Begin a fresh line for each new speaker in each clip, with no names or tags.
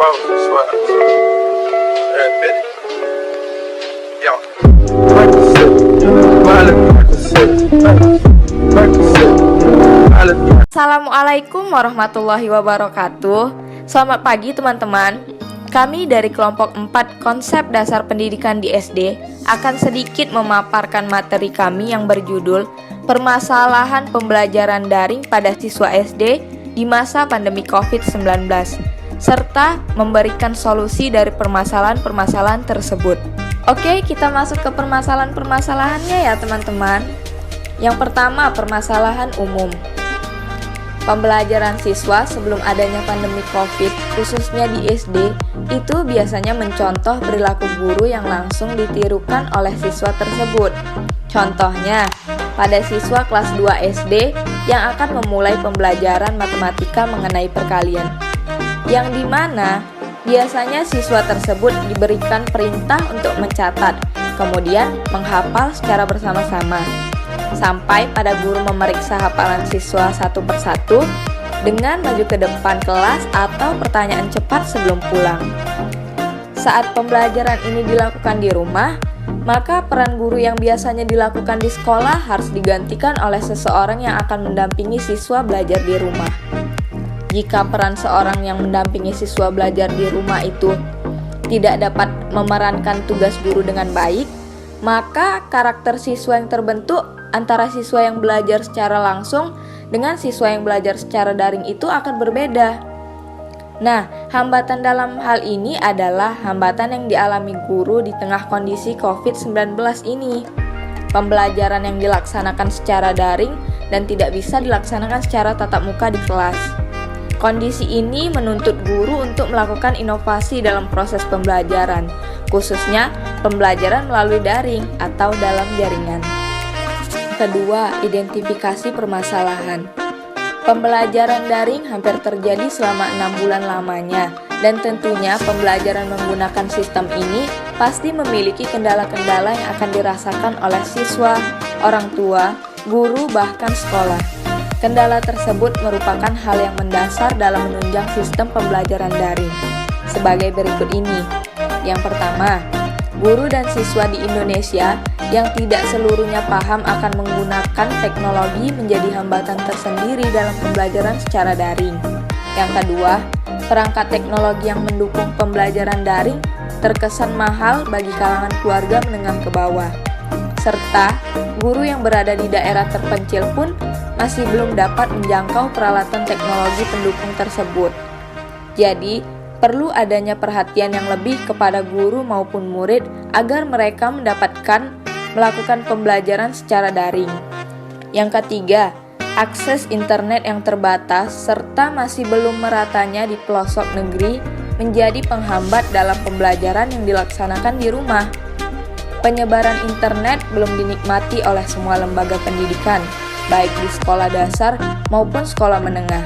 Wow, soit répète. Yo.
Assalamualaikum warahmatullahi wabarakatuh. Selamat pagi teman-teman. Kami dari kelompok 4 konsep dasar pendidikan di SD akan sedikit memaparkan materi kami yang berjudul Permasalahan Pembelajaran Daring pada Siswa SD di masa pandemi COVID-19 serta memberikan solusi dari permasalahan-permasalahan tersebut. Oke, kita masuk ke permasalahan-permasalahannya ya teman-teman. Yang pertama, permasalahan umum. Pembelajaran siswa sebelum adanya pandemi COVID, khususnya di SD, itu biasanya mencontoh perilaku guru yang langsung ditirukan oleh siswa tersebut. Contohnya, pada siswa kelas 2 SD yang akan memulai pembelajaran matematika mengenai perkalian, yang dimana biasanya siswa tersebut diberikan perintah untuk mencatat, kemudian menghafal secara bersama-sama, sampai pada guru memeriksa hafalan siswa satu persatu dengan maju ke depan kelas atau pertanyaan cepat sebelum pulang. Saat pembelajaran ini dilakukan di rumah, maka peran guru yang biasanya dilakukan di sekolah harus digantikan oleh seseorang yang akan mendampingi siswa belajar di rumah. Jika peran seorang yang mendampingi siswa belajar di rumah itu tidak dapat memerankan tugas guru dengan baik, maka karakter siswa yang terbentuk antara siswa yang belajar secara langsung dengan siswa yang belajar secara daring itu akan berbeda. Nah, hambatan dalam hal ini adalah hambatan yang dialami guru di tengah kondisi COVID-19 ini. Pembelajaran yang dilaksanakan secara daring dan tidak bisa dilaksanakan secara tatap muka di kelas. Kondisi ini menuntut guru untuk melakukan inovasi dalam proses pembelajaran, khususnya pembelajaran melalui daring atau dalam jaringan. Kedua, identifikasi permasalahan. Pembelajaran daring hampir terjadi selama 6 bulan lamanya, dan tentunya pembelajaran menggunakan sistem ini pasti memiliki kendala-kendala yang akan dirasakan oleh siswa, orang tua, guru, bahkan sekolah. Kendala tersebut merupakan hal yang mendasar dalam menunjang sistem pembelajaran daring. Sebagai berikut ini. Yang pertama, guru dan siswa di Indonesia yang tidak seluruhnya paham akan menggunakan teknologi menjadi hambatan tersendiri dalam pembelajaran secara daring. Yang kedua, perangkat teknologi yang mendukung pembelajaran daring terkesan mahal bagi kalangan keluarga menengah ke bawah. Serta, guru yang berada di daerah terpencil pun masih belum dapat menjangkau peralatan teknologi pendukung tersebut. Jadi, perlu adanya perhatian yang lebih kepada guru maupun murid agar mereka melakukan pembelajaran secara daring. Yang ketiga, akses internet yang terbatas serta masih belum meratanya di pelosok negeri menjadi penghambat dalam pembelajaran yang dilaksanakan di rumah. Penyebaran internet belum dinikmati oleh semua lembaga pendidikan, baik di sekolah dasar maupun sekolah menengah.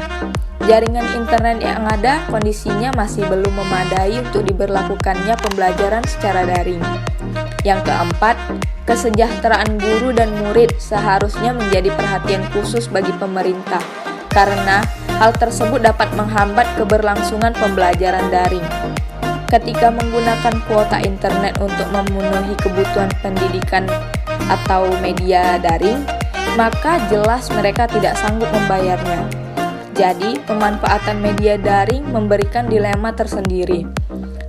Jaringan internet yang ada kondisinya masih belum memadai untuk diberlakukannya pembelajaran secara daring. Yang keempat, kesejahteraan guru dan murid seharusnya menjadi perhatian khusus bagi pemerintah, karena hal tersebut dapat menghambat keberlangsungan pembelajaran daring. Ketika menggunakan kuota internet untuk memenuhi kebutuhan pendidikan atau media daring, maka jelas mereka tidak sanggup membayarnya. Jadi, pemanfaatan media daring memberikan dilema tersendiri,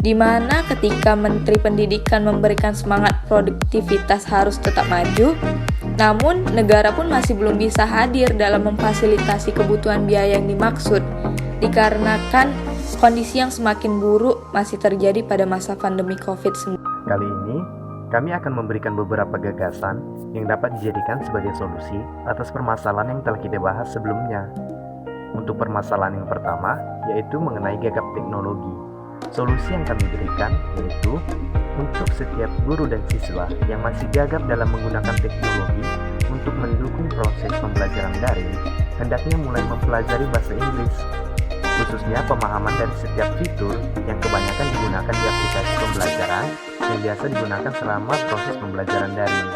di mana ketika Menteri Pendidikan memberikan semangat produktivitas harus tetap maju, namun negara pun masih belum bisa hadir dalam memfasilitasi kebutuhan biaya yang dimaksud, dikarenakan kondisi yang semakin buruk masih terjadi pada masa pandemi COVID-19.
Kali ini, kami akan memberikan beberapa gagasan yang dapat dijadikan sebagai solusi atas permasalahan yang telah kita bahas sebelumnya. Untuk permasalahan yang pertama, yaitu mengenai gagap teknologi. Solusi yang kami berikan yaitu untuk setiap guru dan siswa yang masih gagap dalam menggunakan teknologi untuk mendukung proses pembelajaran daring, hendaknya mulai mempelajari bahasa Inggris, khususnya pemahaman dari setiap fitur yang kebanyakan digunakan di aplikasi pembelajaran yang biasa digunakan selama proses pembelajaran daring.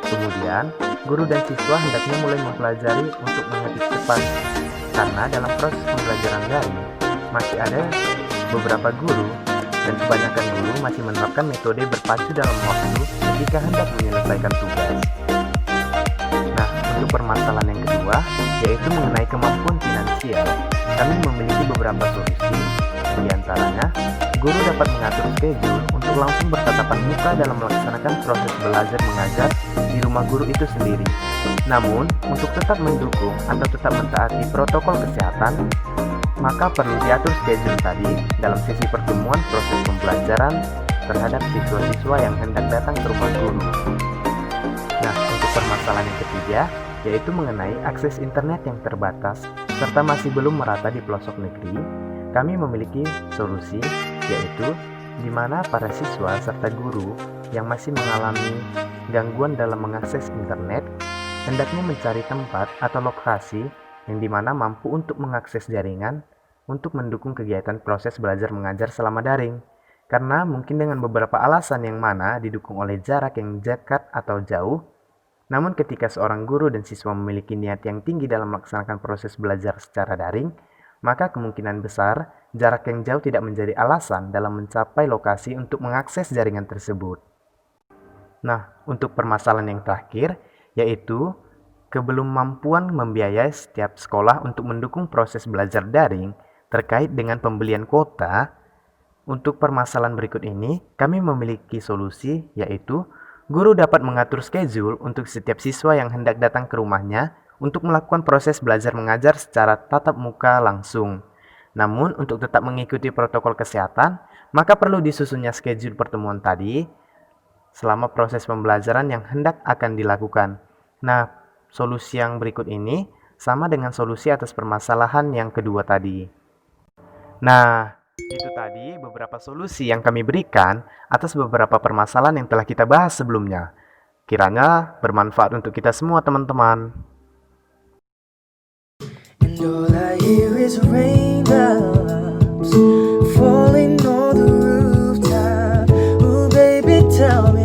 Kemudian, guru dan siswa hendaknya mulai mempelajari untuk mengetik cepat, karena dalam proses pembelajaran daring masih ada beberapa guru dan kebanyakan guru masih menerapkan metode berpacu dalam waktu ketika hendak menyelesaikan tugas. Nah, untuk permasalahan yang kedua, yaitu mengenai kemampuan finansial, kami memiliki beberapa solusi. Di antaranya, guru dapat mengatur schedule untuk langsung bertatapan muka dalam melaksanakan proses belajar mengajar di rumah guru itu sendiri. Namun, untuk tetap mendukung atau tetap mentaati protokol kesehatan, maka perlu diatur schedule tadi dalam sesi pertemuan proses pembelajaran terhadap siswa-siswa yang hendak datang ke rumah guru. Nah, untuk permasalahan yang ketiga, yaitu mengenai akses internet yang terbatas serta masih belum merata di pelosok negeri, kami memiliki solusi, yaitu di mana para siswa serta guru yang masih mengalami gangguan dalam mengakses internet hendaknya mencari tempat atau lokasi yang dimana mampu untuk mengakses jaringan untuk mendukung kegiatan proses belajar mengajar selama daring. Karena mungkin dengan beberapa alasan yang mana didukung oleh jarak yang dekat atau jauh, namun ketika seorang guru dan siswa memiliki niat yang tinggi dalam melaksanakan proses belajar secara daring, maka kemungkinan besar jarak yang jauh tidak menjadi alasan dalam mencapai lokasi untuk mengakses jaringan tersebut. Nah, untuk permasalahan yang terakhir, yaitu kebelum-mampuan membiayai setiap sekolah untuk mendukung proses belajar daring terkait dengan pembelian kuota. Untuk permasalahan berikut ini, kami memiliki solusi, yaitu guru dapat mengatur schedule untuk setiap siswa yang hendak datang ke rumahnya untuk melakukan proses belajar mengajar secara tatap muka langsung. Namun, untuk tetap mengikuti protokol kesehatan, maka perlu disusunnya schedule pertemuan tadi selama proses pembelajaran yang hendak akan dilakukan. Nah, solusi yang berikut ini sama dengan solusi atas permasalahan yang kedua tadi. Nah, itu tadi beberapa solusi yang kami berikan atas beberapa permasalahan yang telah kita bahas sebelumnya. Kiranya bermanfaat untuk kita semua, teman-teman.
And all I hear is raindrops falling on the rooftop. Oh, baby, tell me